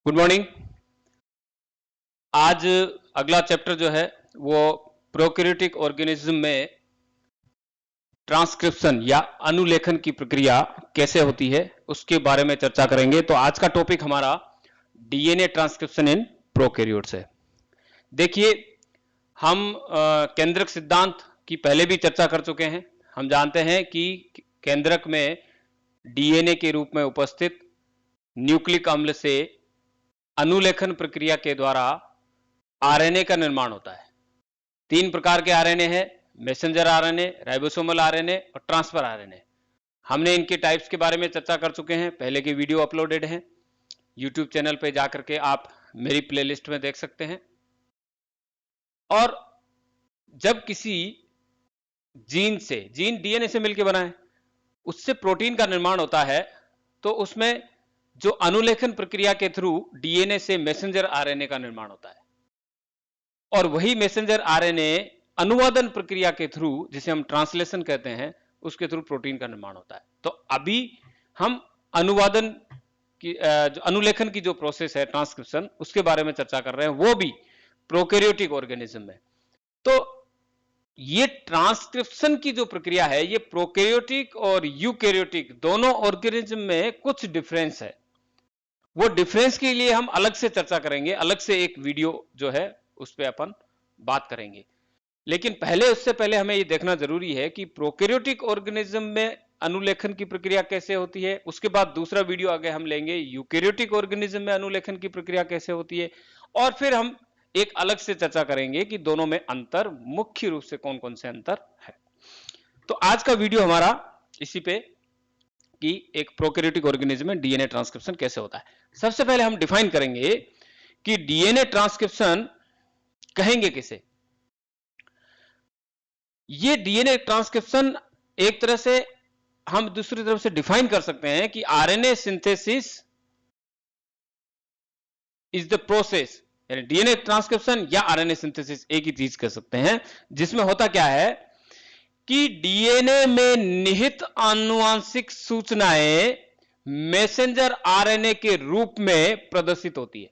Good morning. आज अगला chapter जो है वो प्रोकैरियोटिक ऑर्गेनिज्म में ट्रांसक्रिप्शन या अनुलेखन की प्रक्रिया कैसे होती है उसके बारे में चर्चा करेंगे। तो आज का टॉपिक हमारा डीएनए ट्रांसक्रिप्शन इन प्रोकैरियोट्स है। देखिए, हम केंद्रक सिद्धांत की पहले भी चर्चा कर चुके हैं। हम जानते हैं कि केंद्रक में डीएनए के रूप में उपस्थित न्यूक्लिक अम्ल से अनुलेखन प्रक्रिया के द्वारा आरएनए का निर्माण होता है। 3 प्रकार के आरएनए हैं, मैसेंजर आरएनए, राइबोसोमल आरएनए और ट्रांसफर आरएनए। हमने इनके टाइप्स के बारे में चर्चा कर चुके हैं, पहले के वीडियो अपलोडेड हैं। यूट्यूब चैनल पे जाकर के आप मेरी प्लेलिस्ट में देख सकते हैं। और जब किसी जीन डीएनए से मिलकर बना है, उससे प्रोटीन का निर्माण होता है, तो उसमें जो अनुलेखन प्रक्रिया के थ्रू डीएनए से मैसेंजर आरएनए का निर्माण होता है और वही मैसेंजर आरएनए अनुवादन प्रक्रिया के थ्रू, जिसे हम ट्रांसलेशन कहते हैं, उसके थ्रू प्रोटीन का निर्माण होता है। तो अभी हम अनुवादन की जो अनुलेखन की जो प्रोसेस है ट्रांसक्रिप्शन, उसके बारे में चर्चा कर रहे हैं, वो भी प्रोकैरियोटिक ऑर्गेनिज्म में। तो ये ट्रांसक्रिप्शन की जो प्रक्रिया है, ये प्रोकैरियोटिक और यूकैरियोटिक दोनों ऑर्गेनिज्म में कुछ डिफरेंस है। वो डिफरेंस के लिए हम अलग से चर्चा करेंगे, अलग से एक वीडियो जो है उस पर अपन बात करेंगे। लेकिन उससे पहले हमें ये देखना जरूरी है कि प्रोकैरियोटिक ऑर्गेनिज्म में अनुलेखन की प्रक्रिया कैसे होती है। उसके बाद दूसरा वीडियो आगे हम लेंगे यूकैरियोटिक ऑर्गेनिज्म में अनुलेखन की प्रक्रिया कैसे होती है, और फिर हम एक अलग से चर्चा करेंगे कि दोनों में अंतर, मुख्य रूप से कौन कौन से अंतर है। तो आज का वीडियो हमारा इसी पे कि एक प्रोकैरियोटिक ऑर्गेनिज्म में डीएनए ट्रांसक्रिप्शन कैसे होता है। सबसे पहले हम डिफाइन करेंगे कि डीएनए ट्रांसक्रिप्शन कहेंगे किसे। ये डीएनए ट्रांसक्रिप्शन एक तरह से हम दूसरी तरफ से डिफाइन कर सकते हैं कि RNA synthesis is the process, यानी डीएनए ट्रांसक्रिप्शन या आरएनए सिंथेसिस एक ही चीज कह सकते हैं, जिसमें होता क्या है कि डीएनए में निहित आनुवांशिक सूचनाएं मैसेंजर आरएनए के रूप में प्रदर्शित होती है।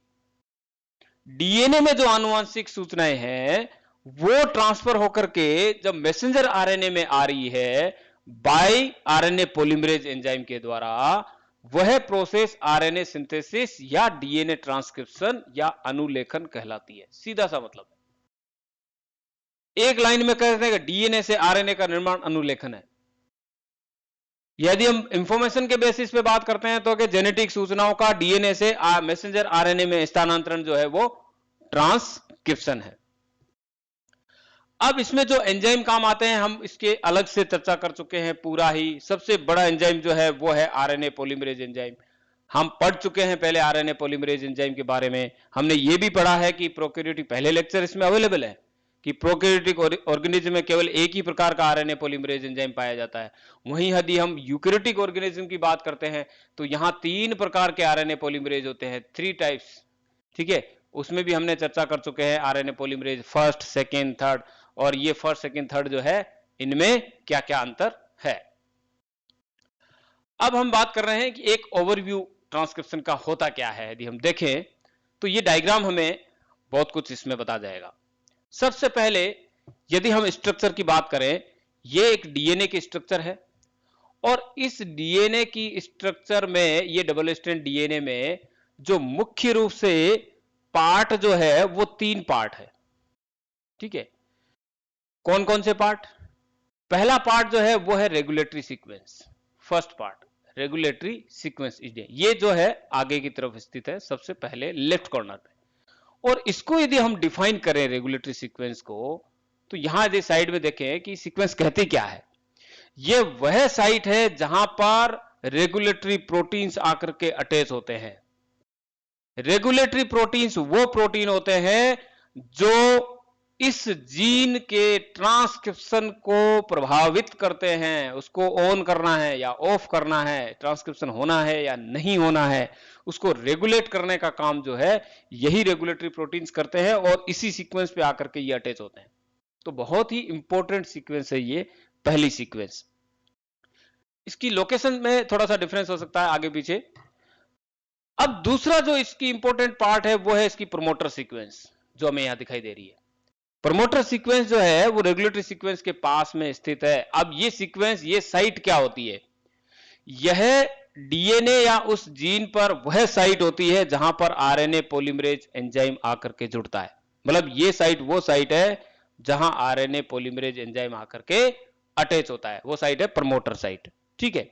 डीएनए में जो आनुवांशिक सूचनाएं हैं वो ट्रांसफर होकर के जब मैसेंजर आरएनए में आ रही है बाय आरएनए पॉलीमरेज एंजाइम के द्वारा, वह प्रोसेस आरएनए सिंथेसिस या डीएनए ट्रांसक्रिप्शन या अनुलेखन कहलाती है। सीधा सा मतलब एक लाइन में कहते हैं कि डीएनए से आरएनए का निर्माण अनुलेखन है। यदि हम इंफॉर्मेशन के बेसिस पे बात करते हैं तो कि जेनेटिक सूचनाओं का डीएनए से मैसेंजर आरएनए में स्थानांतरण जो है वो ट्रांसक्रिप्शन है। अब इसमें जो एंजाइम काम आते हैं हम इसके अलग से चर्चा कर चुके हैं पूरा ही। सबसे बड़ा एंजाइम जो है वो है आरएनए पॉलीमरेज एंजाइम। हम पढ़ चुके हैं पहले आरएनए पॉलीमरेज एंजाइम के बारे में। हमने ये भी पढ़ा है कि प्रोकैरियोटिक, पहले लेक्चर इसमें अवेलेबल है कि प्रोकैरियोटिक ऑर्गेनिज्म में केवल एक ही प्रकार का आरएनए पॉलीमरेज एंजाइम पाया जाता है। वहीं यदि हम यूकैरियोटिक ऑर्गेनिज्म की बात करते हैं तो यहां 3 प्रकार के आरएनए पॉलीमरेज होते हैं, 3 टाइप्स। ठीक है, उसमें भी हमने चर्चा कर चुके हैं RNA polymerase first, second, third. और ये फर्स्ट, सेकेंड, थर्ड जो है, इनमें क्या क्या अंतर है। अब हम बात कर रहे हैं कि एक ओवरव्यू ट्रांसक्रिप्शन का होता क्या है। यदि हम देखें तो ये डायग्राम हमें बहुत कुछ इसमें बता जाएगा। सबसे पहले यदि हम स्ट्रक्चर की बात करें, ये एक डीएनए की स्ट्रक्चर है और इस डीएनए की स्ट्रक्चर में, ये डबल स्ट्रैंड डीएनए में जो मुख्य रूप से पार्ट जो है वो 3 पार्ट है। ठीक है, कौन कौन से पार्ट? पहला पार्ट जो है वो है regulatory sequence. First part regulatory sequence, ये जो है आगे की तरफ स्थित है सबसे पहले लेफ्ट कॉर्नर पे। और इसको यदि हम डिफाइन करें रेगुलेटरी सीक्वेंस को, तो यहां यदि साइड में देखें कि सीक्वेंस कहती क्या है। ये वह साइट है जहां पर रेगुलेटरी प्रोटीन्स आकर के अटैच होते हैं। रेगुलेटरी प्रोटीन्स वो प्रोटीन होते हैं जो इस जीन के ट्रांसक्रिप्शन को प्रभावित करते हैं। उसको ऑन करना है या ऑफ करना है, ट्रांसक्रिप्शन होना है या नहीं होना है, उसको रेगुलेट करने का काम जो है यही रेगुलेटरी प्रोटीन्स करते हैं और इसी सीक्वेंस पे आकर के ये अटैच होते हैं। तो बहुत ही इंपॉर्टेंट सीक्वेंस है ये पहली सीक्वेंस। इसकी लोकेशन में थोड़ा सा डिफरेंस हो सकता है आगे पीछे। अब दूसरा जो इसकी इंपॉर्टेंट पार्ट है वो है इसकी प्रोमोटर सीक्वेंस, जो हमें यहां दिखाई दे रही है। प्रोमोटर सीक्वेंस जो है वो रेगुलेटरी सीक्वेंस के पास में स्थित है। अब ये सीक्वेंस, ये साइट क्या होती है? यह डीएनए या उस जीन पर वह साइट होती है जहां पर आरएनए पॉलीमरेज एंजाइम आकर के जुड़ता है। मतलब ये साइट वो साइट है जहां आरएनए पॉलीमरेज एंजाइम आकर के अटैच होता है, वो साइट है प्रमोटर साइट। ठीक है।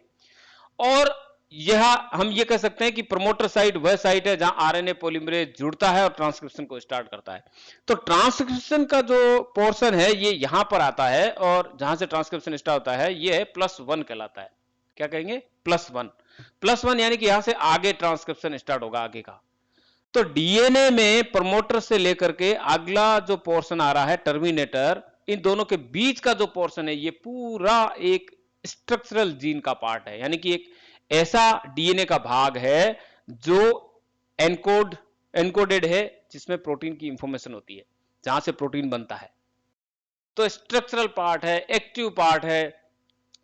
और यह हम ये कह सकते हैं कि प्रमोटर साइट वह साइट है जहां आरएनए पॉलीमरेज जुड़ता है और ट्रांसक्रिप्शन को स्टार्ट करता है। तो ट्रांसक्रिप्शन का जो पोर्शन है ये यहां पर आता है, और जहां से ट्रांसक्रिप्शन स्टार्ट होता है ये +1 कहलाता है। क्या कहेंगे? +1 यानी कि यहां से आगे ट्रांसक्रिप्शन स्टार्ट होगा, आगे का। तो डीएनए में प्रमोटर से लेकर के अगला जो पोर्शन आ रहा है टर्मिनेटर, इन दोनों के बीच का जो पोर्शन है ये पूरा एक स्ट्रक्चरल जीन का पार्ट है। यानी कि एक ऐसा डीएनए का भाग है जो एनकोडेड है, जिसमें प्रोटीन की इंफॉर्मेशन होती है, जहां से प्रोटीन बनता है। तो स्ट्रक्चरल पार्ट है, एक्टिव पार्ट है,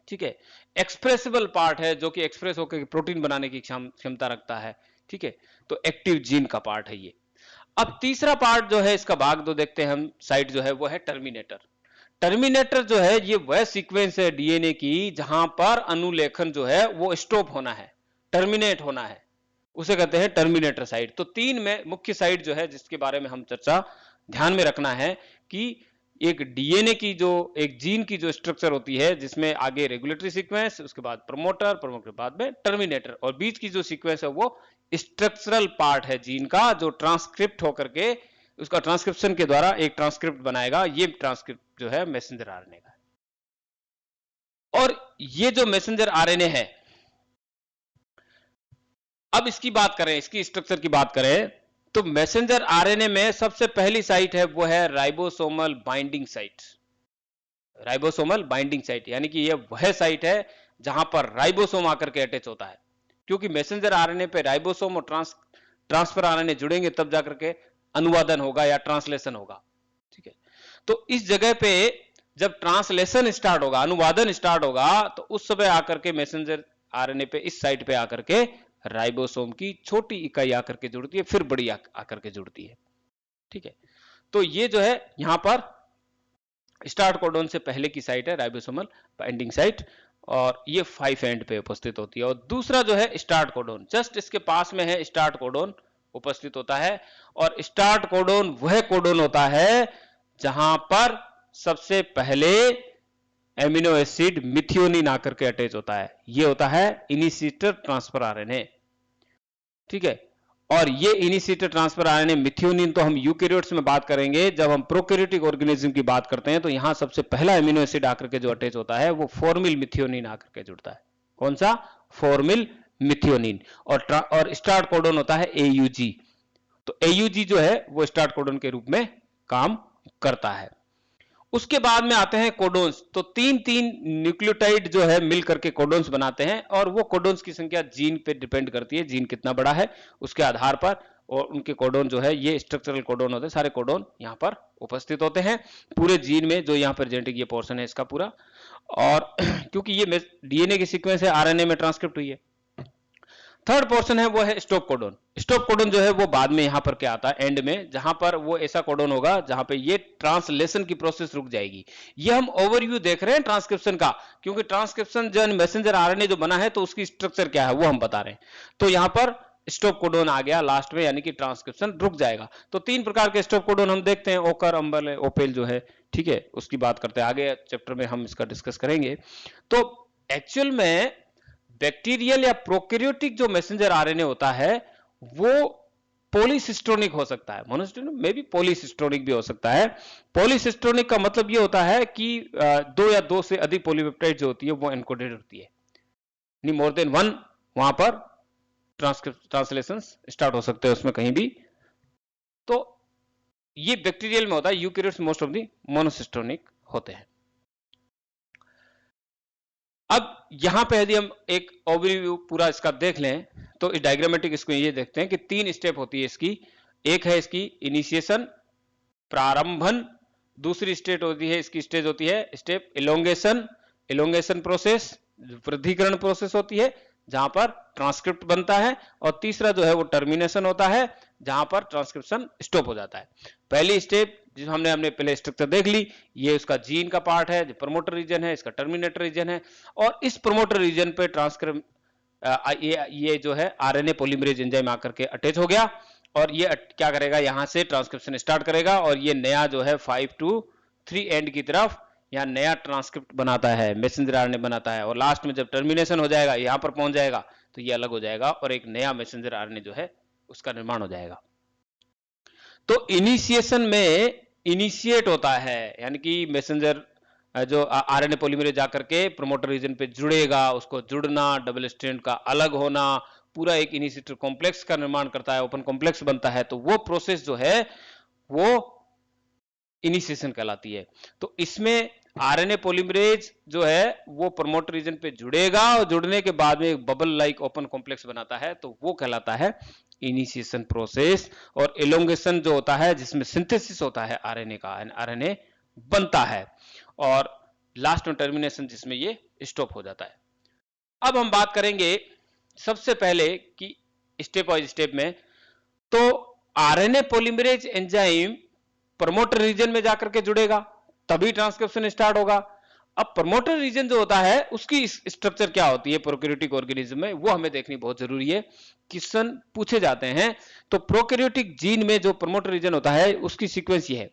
ठीक है, एक्सप्रेसिबल पार्ट है, जो कि एक्सप्रेस होकर प्रोटीन बनाने की क्षमता रखता है। ठीक है, तो एक्टिव जीन का पार्ट है ये। अब तीसरा पार्ट जो है इसका भाग जो देखते हैं हम, साइट जो है वो है टर्मिनेटर। टर्मिनेटर जो है ये वह सीक्वेंस है डीएनए की जहां पर अनुलेखन जो है वो स्टॉप होना है, टर्मिनेट होना है, उसे कहते हैं टर्मिनेटर साइट। तो तीन में मुख्य साइट जो है जिसके बारे में हम चर्चा ध्यान में रखना है कि एक डीएनए की जो एक जीन की जो स्ट्रक्चर होती है जिसमें आगे रेगुलेटरी सीक्वेंस, उसके बाद प्रमोटर, प्रमोटर के बाद में टर्मिनेटर, और बीच की जो सीक्वेंस है वो स्ट्रक्चरल पार्ट है जीन का, जो ट्रांसक्रिप्ट होकर के उसका ट्रांसक्रिप्शन के द्वारा एक ट्रांसक्रिप्ट बनाएगा। ये ट्रांसक्रिप्ट जो है मैसेंजर आरएनए का है। और ये जो मैसेंजर आरएनए है, अब इसकी बात करें, इसकी स्ट्रक्चर की बात करें, तो मैसेंजर आरएनए में सबसे पहली साइट है वो है ribosomal binding site. Ribosomal binding site यानी कि यह वह साइट है जहां पर राइबोसोम आकर के अटैच होता है, क्योंकि मैसेंजर आरएनए पे राइबोसोम और ट्रांसफर आरएनए जुड़ेंगे तब जाकर के अनुवादन होगा या ट्रांसलेशन होगा। ठीक है, तो इस जगह पे जब ट्रांसलेशन स्टार्ट होगा, अनुवादन स्टार्ट होगा, तो उस समय आकर के मैसेंजर आरएनए पे इस साइट पे आकर के राइबोसोम की छोटी इकाई आकर के जुड़ती है, फिर बड़ी आकर के जुड़ती है। ठीक है, तो ये जो है यहां पर स्टार्ट कोडोन से पहले की साइट है राइबोसोमल बाइंडिंग साइट, और ये 5 एंड पे उपस्थित होती है। और दूसरा जो है स्टार्ट कोडोन, जस्ट इसके पास में है स्टार्ट कोडोन उपस्थित होता है। और स्टार्ट कोडोन वह कोडोन होता है जहां पर सबसे पहले एमिनो एसिड मिथियोनिन आकर के अटैच होता है। ये होता है इनिशिएटर ट्रांसफर आरएनए। ठीक है, और ये इनिशिएटर ट्रांसफर आरएनए मिथियोनिन तो हम यूकैरियोट्स में बात करेंगे। जब हम प्रोकैरियोटिक ऑर्गेनिज्म की बात करते हैं तो यहां सबसे पहला एमिनो एसिड आकर के जो अटैच होता है वो फॉर्मिल मिथियोनिन आकर के जुड़ता है। कौन सा? Formal methionine. और स्टार्ट कोडोन होता है एयूजी। तो एयूजी जो है वो स्टार्ट कोडोन के रूप में काम करता है। उसके बाद में आते हैं कोडोन्स। तो तीन तीन न्यूक्लियोटाइड जो है मिल करके कोडोन्स बनाते हैं, और वो कोडोन्स की संख्या जीन पे डिपेंड करती है, जीन कितना बड़ा है उसके आधार पर, और उनके कोडोन जो है ये स्ट्रक्चरल कोडोन होते हैं। सारे कोडोन यहां पर उपस्थित होते हैं पूरे जीन में, जो यहां पर जेनेटिक ये पोर्शन है इसका पूरा। और क्योंकि ये डीएनए की सीक्वेंस है, आरएनए में ट्रांसक्रिप्ट हुई है। थर्ड पोर्शन है वो है स्टॉप कोडोन। स्टॉप कोडोन जो है वो बाद में यहां पर क्या आता है, एंड में, जहां पर वो ऐसा कोडोन होगा जहां पे ये ट्रांसलेशन की प्रोसेस रुक जाएगी। ये हम ओवरव्यू देख रहे हैं ट्रांसक्रिप्शन का, क्योंकि ट्रांसक्रिप्शन जो मैसेंजर आरएनए जो बना है तो उसकी स्ट्रक्चर क्या है वो हम बता रहे हैं। तो यहां पर स्टॉप कोडोन आ गया लास्ट में, यानी कि ट्रांसक्रिप्शन रुक जाएगा। तो तीन प्रकार के स्टॉप कोडोन हम देखते हैं, ओकर, अंबल, ओपेल जो है। ठीक है, उसकी बात करते हैं, आगे चैप्टर में हम इसका डिस्कस करेंगे। तो एक्चुअल में बैक्टीरियल या प्रोकैरियोटिक जो मैसेंजर आरएनए होता है वो पॉलीसिस्टोनिक हो सकता है, मोनोसिस्टोनिक में भी पॉलीसिस्टोनिक भी हो सकता है। पॉलीसिस्टोनिक का मतलब ये होता है कि दो या दो से अधिक पॉलीपेप्टाइड जो होती है वो एनकोडेड होती है, नहीं मोर देन वन, वहां पर ट्रांसलेशन स्टार्ट हो सकते हैं उसमें कहीं भी। तो ये बैक्टीरियल में होता है, eukaryotes most of the monocistronic होते हैं। अब यहां पे यदि हम एक ओवरव्यू पूरा इसका देख लें तो इस डायग्रामेटिक इसको ये देखते हैं कि 3 स्टेप होती है इसकी। एक है इसकी इनिशिएशन, प्रारंभन। दूसरी स्टेट होती है इसकी, स्टेज होती है स्टेप इलोंगेशन, इलोंगेशन प्रोसेस, वृद्धिकरण प्रोसेस होती है। जहां पर ट्रांसक्रिप्ट बनता है, और तीसरा जो है वो टर्मिनेशन होता है, जहां पर ट्रांसक्रिप्शन स्टॉप हो जाता है। पहली स्टेप जिस हमने पहले स्ट्रक्चर देख ली, ये उसका जीन का पार्ट है, जो प्रमोटर रीजन है, इसका टर्मिनेटर रीजन है, और इस प्रमोटर रीजन पे ये जो है आरएनए पॉलीमरेज एंजाइम आकर के अटैच हो गया, और ये क्या करेगा, यहां से ट्रांसक्रिप्शन स्टार्ट करेगा, और ये नया जो है 5 to 3 एंड की तरफ यहाँ नया ट्रांसक्रिप्ट बनाता है, मैसेंजर आरएनए बनाता है, और लास्ट में जब टर्मिनेशन हो जाएगा, यहां पर पहुंच जाएगा, तो ये अलग हो जाएगा और एक नया मैसेंजर आरएनए जो है उसका निर्माण हो जाएगा। तो इनिशिएशन में इनिशिएट होता है, यानी कि मैसेंजर जो आरएनए पॉलीमरेज जाकर के प्रोमोटर रीजन पे जुड़ेगा, उसको जुड़ना, डबल स्ट्रैंड का अलग होना, पूरा एक इनिशिएटर कॉम्प्लेक्स का निर्माण करता है, ओपन कॉम्प्लेक्स बनता है, तो वो प्रोसेस जो है वो इनिशिएशन कहलाती है। तो इसमें आरएनए पॉलीमरेज जो है वो प्रमोटर रीजन पे जुड़ेगा, और जुड़ने के बाद में एक बबल लाइक ओपन कॉम्प्लेक्स बनाता है, तो वो कहलाता है इनिशिएशन प्रोसेस। और एलोंगेशन जो होता है, जिसमें सिंथेसिस होता है आरएनए का, आरएनए बनता है, और लास्ट में टर्मिनेशन जिसमें ये स्टॉप हो जाता है। अब हम बात करेंगे सबसे पहले कि स्टेप वाइज स्टेप में, तो RNA polymerase enzyme promoter region में जाकर के जुड़ेगा, तभी ट्रांसक्रिप्शन स्टार्ट होगा। अब प्रमोटर रीजन जो होता है उसकी स्ट्रक्चर क्या होती है प्रोकैरियोटिक ऑर्गेनिज्म में, वो हमें देखनी बहुत जरूरी है, क्वेश्चन पूछे जाते हैं। तो प्रोकैरियोटिक जीन में जो प्रमोटर रीजन होता है उसकी सीक्वेंस ये है।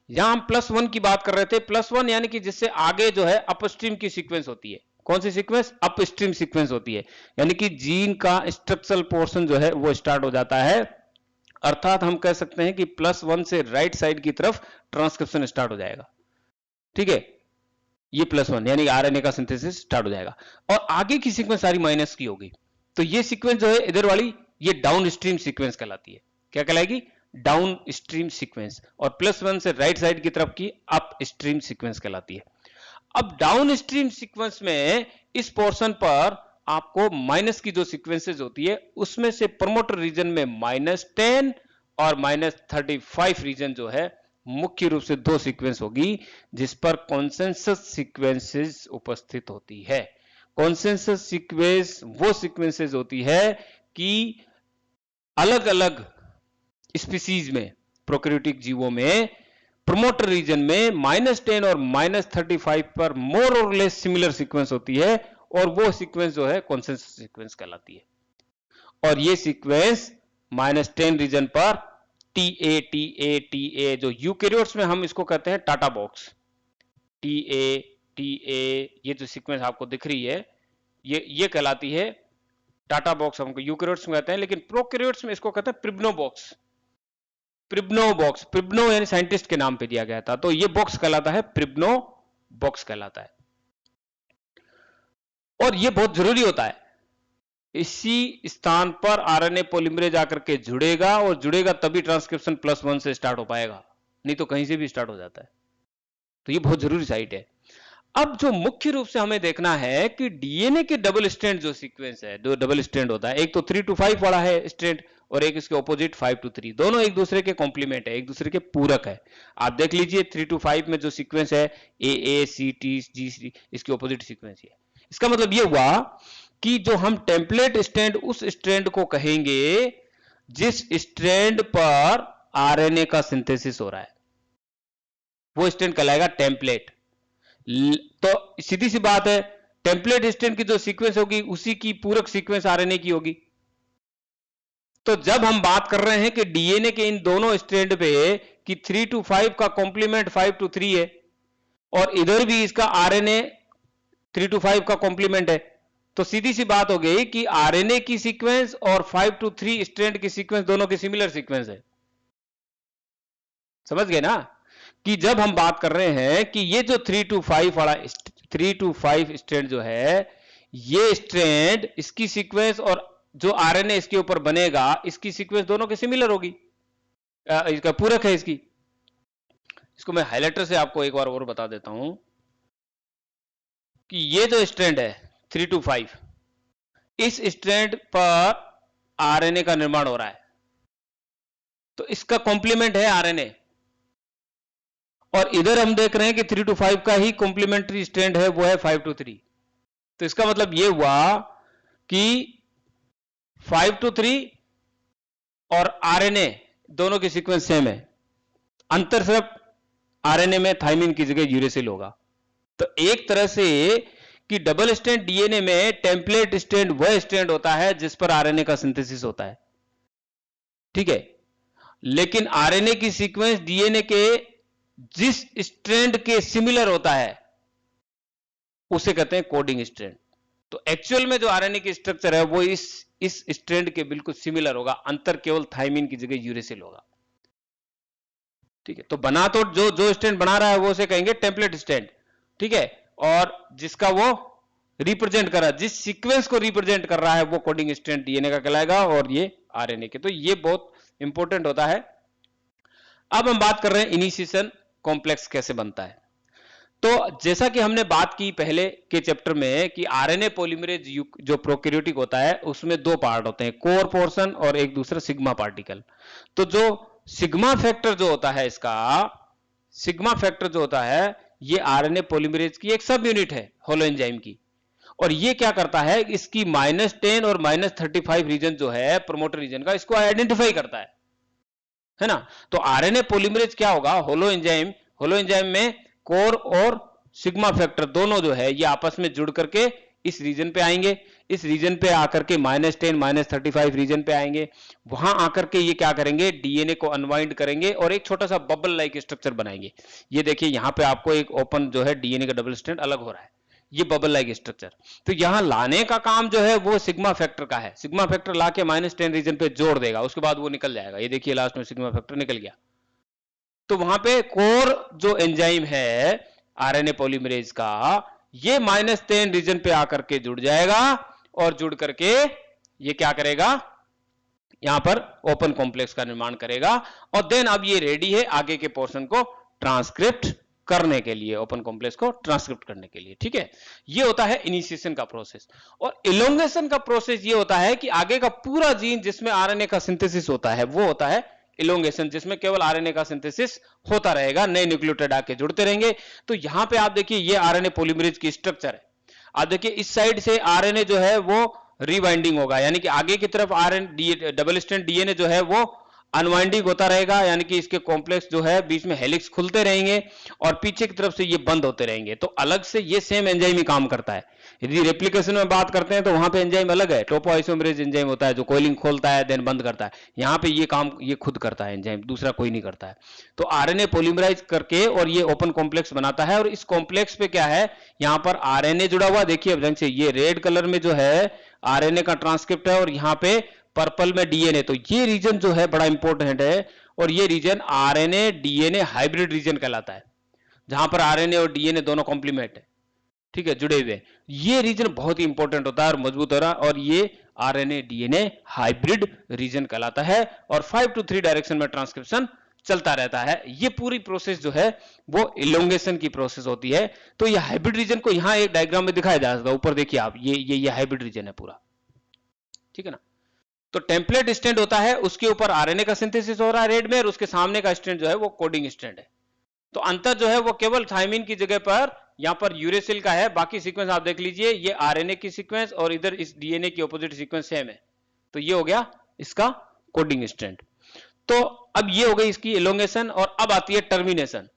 यहां हम +1 की बात कर रहे थे, +1 यानी कि जिससे आगे जो है अपस्ट्रीम की सीक्वेंस होती है। कौन सी सीक्वेंस? अपस्ट्रीम सीक्वेंस होती है, यानी कि जीन का स्ट्रक्चरल पोर्शन जो है वो स्टार्ट हो जाता है, अर्थात हम कह सकते हैं कि +1 से राइट साइड की तरफ ट्रांसक्रिप्शन स्टार्ट हो जाएगा। ठीक है, ये +1 यानी आरएनए का सिंथेसिस स्टार्ट हो जाएगा, और आगे की सीक्वेंस सारी माइनस की होगी। तो ये सीक्वेंस जो है इधर वाली, ये डाउन स्ट्रीम सीक्वेंस कहलाती है। क्या कहलाएगी? Downstream sequence. और +1 से राइट साइड की तरफ की अप स्ट्रीम सीक्वेंस कहलाती है। अब डाउन स्ट्रीम सीक्वेंस में इस पोर्शन पर आपको माइनस की जो सीक्वेंसेज होती है उसमें से प्रमोटर रीजन में -10 और -35 रीजन जो है मुख्य रूप से दो सीक्वेंस होगी, जिस पर कॉन्सेंसस सीक्वेंसेस उपस्थित होती है। कॉन्सेंसस सीक्वेंस वो सीक्वेंसेस होती है कि अलग अलग स्पीसीज में, प्रोकैरियोटिक जीवों में प्रमोटर रीजन में -10 और -35 पर मोर और लेस सिमिलर सीक्वेंस होती है, और वो सीक्वेंस जो है कॉन्सेंसस सीक्वेंस कहलाती है। और ये सीक्वेंस -10 रीजन पर TA जो यूकैरियोट्स में हम इसको कहते हैं टाटा बॉक्स, TA ये जो सीक्वेंस आपको दिख रही है ये कहलाती है टाटा बॉक्स, हमको यूकैरियोट्स में कहते हैं, लेकिन प्रोकैरियोट्स में इसको कहते हैं प्रिब्नो बॉक्स। प्रिब्नो यानी साइंटिस्ट के नाम पे दिया गया था, तो ये बॉक्स कहलाता है प्रिब्नो बॉक्स कहलाता है। और ये बहुत जरूरी होता है, इसी स्थान पर आरएनए पॉलीमरेज आकर के जुड़ेगा, और जुड़ेगा तभी ट्रांसक्रिप्शन +1 से स्टार्ट हो पाएगा, नहीं तो कहीं से भी स्टार्ट हो जाता है। तो ये बहुत जरूरी साइट है। अब जो मुख्य रूप से हमें देखना है कि डीएनए के डबल स्ट्रैंड जो सीक्वेंस है, दो डबल स्ट्रैंड होता है, एक तो 3 to 5 वाला है स्ट्रैंड, और एक इसके ऑपोजिट 5 to 3, दोनों एक दूसरे के कॉम्प्लीमेंट है, एक दूसरे के पूरक है। आप देख लीजिए 3 to 5 में जो सीक्वेंस है AACTG, इसकी ऑपोजिट सीक्वेंस है। इसका मतलब ये हुआ कि जो हम टेम्पलेट स्ट्रैंड उस स्ट्रैंड को कहेंगे जिस स्ट्रैंड पर आरएनए का सिंथेसिस हो रहा है, वो स्ट्रैंड कहलाएगा टेम्पलेट। तो सीधी सी बात है, टेम्पलेट स्ट्रैंड की जो सीक्वेंस होगी उसी की पूरक सीक्वेंस आरएनए की होगी। तो जब हम बात कर रहे हैं कि डीएनए के इन दोनों स्ट्रैंड पे कि 3 to 5 का कॉम्प्लीमेंट 5 to 3 है, और इधर भी इसका आरएनए 3 to 5 का कॉम्प्लीमेंट है, तो सीधी सी बात हो गई कि आरएनए की सीक्वेंस और 5 to 3 स्ट्रैंड की सीक्वेंस दोनों की सिमिलर सीक्वेंस है। समझ गए ना कि जब हम बात कर रहे हैं कि ये जो 3 to 5 वाला 3 to 5 स्ट्रैंड जो है, ये स्ट्रैंड इसकी सीक्वेंस और जो आरएनए इसके ऊपर बनेगा इसकी सीक्वेंस दोनों की सिमिलर होगी, इसका पूरक है इसकी। इसको मैं हाइलाइटर से आपको एक बार और बता देता हूं कि ये जो स्ट्रैंड है 3 to 5, इस स्ट्रैंड पर आरएनए का निर्माण हो रहा है, तो इसका कॉम्प्लीमेंट है आरएनए, और इधर हम देख रहे हैं कि 3 to 5 का ही कॉम्प्लीमेंट्री स्ट्रैंड है, वो है 5 to 3। तो इसका मतलब ये हुआ कि 5 to 3 और आरएनए दोनों की सीक्वेंस सेम है, अंतर सिर्फ आरएनए में थाइमिन की जगह यूरेसिल होगा। तो एक तरह से कि डबल स्ट्रैंड डीएनए में टेम्पलेट स्ट्रैंड वह स्ट्रैंड होता है जिस पर आरएनए का सिंथेसिस होता है, ठीक है। लेकिन आरएनए की सीक्वेंस डीएनए के जिस स्ट्रैंड के सिमिलर होता है उसे कहते हैं कोडिंग स्ट्रैंड। तो एक्चुअल में जो आरएनए की स्ट्रक्चर है वो इस स्ट्रैंड के बिल्कुल सिमिलर होगा, अंतर केवल थाइमिन की जगह यूरेसिल होगा, ठीक है। तो बना तो जो स्ट्रैंड बना रहा है वो उसे कहेंगे टेम्पलेट स्ट्रैंड, ठीक है। और जिसका वो रिप्रेजेंट कर रहा है, जिस सीक्वेंस को रिप्रेजेंट कर रहा है वो कोडिंग स्ट्रैंड डीएनए का कहलाएगा और ये आरएनए के। तो ये बहुत इंपॉर्टेंट होता है। अब हम बात कर रहे हैं इनिशिएशन कॉम्प्लेक्स कैसे बनता है। तो जैसा कि हमने बात की पहले के चैप्टर में कि आरएनए पॉलीमरेज जो प्रोकैरियोटिक होता है उसमें दो पार्ट होते हैं, कोर पोर्शन और एक दूसरा सिग्मा पार्टिकल। तो जो सिग्मा फैक्टर जो होता है, इसका सिग्मा फैक्टर जो होता है ये आरएनए पॉलीमरेज की एक सब यूनिट है होलो एंजाइम की। और ये क्या करता है, इसकी -10 और -35 रीजन जो है प्रोमोटर रीजन का, इसको आइडेंटिफाई करता है ना। तो आरएनए पॉलीमरेज क्या होगा, होलो एंजाइम में कोर और सिग्मा फैक्टर दोनों जो है ये आपस में जुड़ करके इस रीजन पे आएंगे, इस रीजन पे आकर के -10 -35 रीजन पे आएंगे। वहां आकर के ये क्या करेंगे, डीएनए को अनवाइंड करेंगे और एक छोटा सा बबल लाइक स्ट्रक्चर बनाएंगे। ये देखिए यहां पे आपको एक ओपन जो है डीएनए का डबल स्ट्रैंड अलग हो रहा है, ये बबल लाइक स्ट्रक्चर। तो यहां लाने का काम जो है वो सिग्मा फैक्टर का है। सिग्मा फैक्टर लाके -10 रीजन पे जोड़ देगा, उसके बाद वो निकल जाएगा। ये देखिए लास्ट में सिग्मा फैक्टर निकल गया। तो वहां पे कोर जो एंजाइम है आरएनए पॉलीमरेज का, ये -10 रीजन पे आकर के जुड़ जाएगा और जुड़ करके ये क्या करेगा, यहां पर ओपन कॉम्प्लेक्स का निर्माण करेगा। और देन अब ये रेडी है आगे के पोर्शन को ट्रांसक्रिप्ट करने के लिए, ओपन कॉम्प्लेक्स को ट्रांसक्रिप्ट करने के लिए, ठीक है। ये होता है इनिशिएशन का प्रोसेस। और इलोंगेशन का प्रोसेस ये होता है कि आगे का पूरा जीन जिसमें आरएनए का सिंथेसिस होता है वो होता है इलोंगेशन, जिसमें केवल आरएनए का सिंथेसिस होता रहेगा, नए न्यूक्लियोटाइड आके जुड़ते रहेंगे। तो यहां पे आप देखिए ये आरएनए पॉलीमरेज की स्ट्रक्चर है। आप देखिए इस साइड से आरएनए जो है वो रिवाइंडिंग होगा, यानी कि आगे की तरफ आरएनए डबल स्ट्रैंड डीएनए जो है वो अनवाइंडिंग होता रहेगा, यानी कि इसके कॉम्प्लेक्स जो है बीच में हेलिक्स खुलते रहेंगे और पीछे की तरफ से ये बंद होते रहेंगे। तो अलग से ये सेम एंजाइम ही काम करता है। यदि रेप्लिकेशन में बात करते हैं तो वहां पे एंजाइम अलग है, टोपोआइसोमरेज एंजाइम होता है जो कोइलिंग खोलता है देन बंद करता है। यहाँ पे ये काम ये खुद करता है एंजाइम, दूसरा कोई नहीं करता है। तो आरएनए पॉलीमराइज करके और ये ओपन कॉम्प्लेक्स बनाता है। और इस कॉम्प्लेक्स पे क्या है, यहाँ पर आरएनए जुड़ा हुआ, देखिए अब ढंग से ये रेड कलर में जो है आरएनए का ट्रांसक्रिप्ट है और यहाँ पे पर्पल में डीएनए। तो ये रीजन जो है बड़ा इंपॉर्टेंट है और ये region RNA DNA hybrid region कहलाता है, जहां पर आरएनए और डीएनए दोनों कॉम्प्लीमेंट है, ठीक है, जुड़े हुए। ये रीजन बहुत ही इंपॉर्टेंट होता है और मजबूत हो रहा है और ये आरएनए डीएनए हाइब्रिड रीजन कहलाता है। और 5 to 3 डायरेक्शन में ट्रांसक्रिप्शन चलता रहता है। ये पूरी प्रोसेस जो है वो इलोंगेशन की प्रोसेस होती है। तो ये हाइब्रिड रीजन को यहां एक डायग्राम में दिखाया जा सकता है, ऊपर देखिए आप, ये हाइब्रिड रीजन है पूरा, ठीक है ना। तो टेम्पलेट स्टैंड होता है, उसके ऊपर आरएनए का सिंथेसिस हो रहा है रेड में, और उसके सामने का स्टैंड जो है वो कोडिंग स्टैंड है। तो अंतर जो है वो केवल थाइमिन की जगह पर यहां पर यूरेसिल का है। बाकी सीक्वेंस आप देख लीजिए, ये आरएनए की सीक्वेंस और इधर इस डीएनए की ऑपोजिट सीक्वेंस सेम है। तो ये हो गया इसका कोडिंग स्टैंड। तो अब ये हो गई इसकी एलोंगेशन। और अब आती है टर्मिनेशन।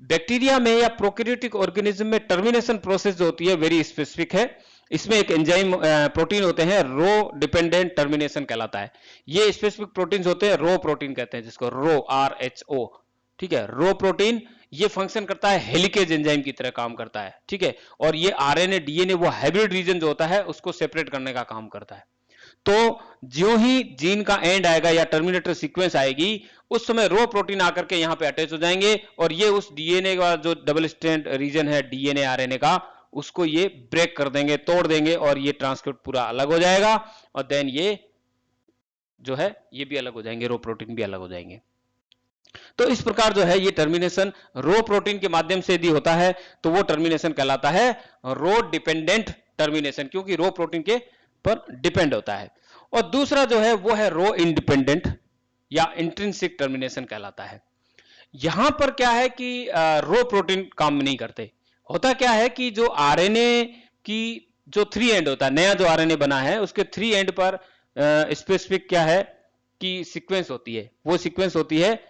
बैक्टीरिया में या प्रोकैरियोटिक ऑर्गेनिज्म में टर्मिनेशन प्रोसेस जो होती है वेरी स्पेसिफिक है। इसमें एक एंजाइम प्रोटीन होते हैं, रो डिपेंडेंट टर्मिनेशन कहलाता है। ये स्पेसिफिक प्रोटीन्स होते हैं, रो प्रोटीन कहते हैं जिसको, रो RHO, ठीक है। रो प्रोटीन ये फंक्शन करता है हेलिकेज एंजाइम की तरह काम करता है, ठीक है। और ये आरएनए डीएनए वो हाइब्रिड रीजन जो होता है उसको सेपरेट करने का काम करता है। तो ज्यों ही जीन का एंड आएगा या टर्मिनेटर सीक्वेंस आएगी, उस समय रो प्रोटीन आकर के यहां पे अटैच हो जाएंगे और ये उस डीएनए का जो डबल स्ट्रैंड रीजन है डीएनए आरएनए का, उसको ये ब्रेक कर देंगे, तोड़ देंगे और ये ट्रांसक्रिप्ट पूरा अलग हो जाएगा। और देन ये जो है ये भी अलग हो जाएंगे, रो प्रोटीन भी अलग हो जाएंगे। तो इस प्रकार जो है ये टर्मिनेशन रो प्रोटीन के माध्यम से यदि होता है तो वो टर्मिनेशन कहलाता है रो डिपेंडेंट टर्मिनेशन, क्योंकि रो प्रोटीन के पर डिपेंड होता है। और दूसरा जो है वो है रो इंडिपेंडेंट या इंट्रिंसिक टर्मिनेशन कहलाता है। यहां पर क्या है कि रो प्रोटीन काम नहीं करते। होता क्या है कि जो आरएनए की जो 3 एंड होता है, नया जो आरएनए बना है उसके 3 एंड पर स्पेसिफिक क्या है कि सीक्वेंस होती है, वो सीक्वेंस होती है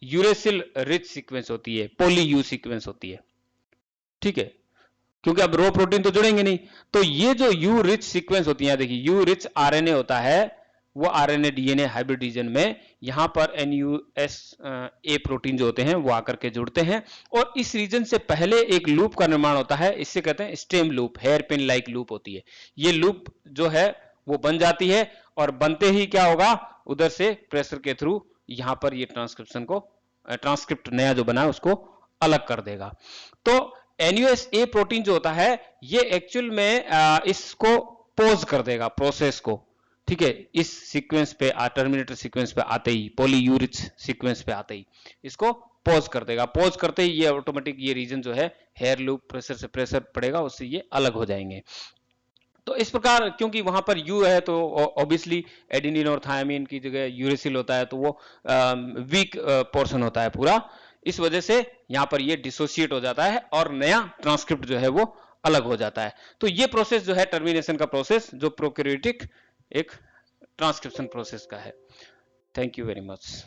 यूरेसिल रिच सीक्वेंस होती है, पॉली यू सीक्वेंस होती है। ठीक है, क्योंकि अब रो प्रोटीन तो जुड़ेंगे नहीं, तो ये जो यू रिच सीक्वेंस होती है, देखिए यू रिच आरएनए होता है, वो आरएनए डीएनए हाइब्रिड रीजन में यहां पर एनयूएस ए प्रोटीन जो होते हैं वो आकर के जुड़ते हैं, और इस रीजन से पहले एक लूप का निर्माण होता है, इससे कहते हैं stem loop, hairpin like loop होती है। ये लूप जो है वो बन जाती है, और बनते ही क्या होगा, उधर से प्रेशर के थ्रू यहां पर ये ट्रांसक्रिप्शन को, ट्रांसक्रिप्ट नया जो बना है उसको अलग कर देगा। तो एनयूएस ए प्रोटीन जो होता है ये एक्चुअल में इसको पोज कर देगा प्रोसेस को। ठीक है, इस सीक्वेंस पे, टर्मिनेटर सीक्वेंस पे आते ही, पॉलीयूरिच सीक्वेंस पे आते ही इसको पॉज कर देगा। पॉज करते ही ये ऑटोमेटिक ये रीजन जो है हेयर लूप, प्रेशर से प्रेशर पड़ेगा, उससे ये अलग हो जाएंगे। तो इस प्रकार, क्योंकि वहां पर यू है तो ऑब्वियसली एडिनिन और थायमिन की जगह यूरेसिल होता है, तो वो वीक पोर्शन होता है पूरा, इस वजह से यहां पर ये डिसोसिएट हो जाता है और नया ट्रांसक्रिप्ट जो है वो अलग हो जाता है। तो ये प्रोसेस जो है टर्मिनेशन का प्रोसेस, जो प्रोकैरियोटिक एक ट्रांसक्रिप्शन प्रोसेस का है। Thank you very much.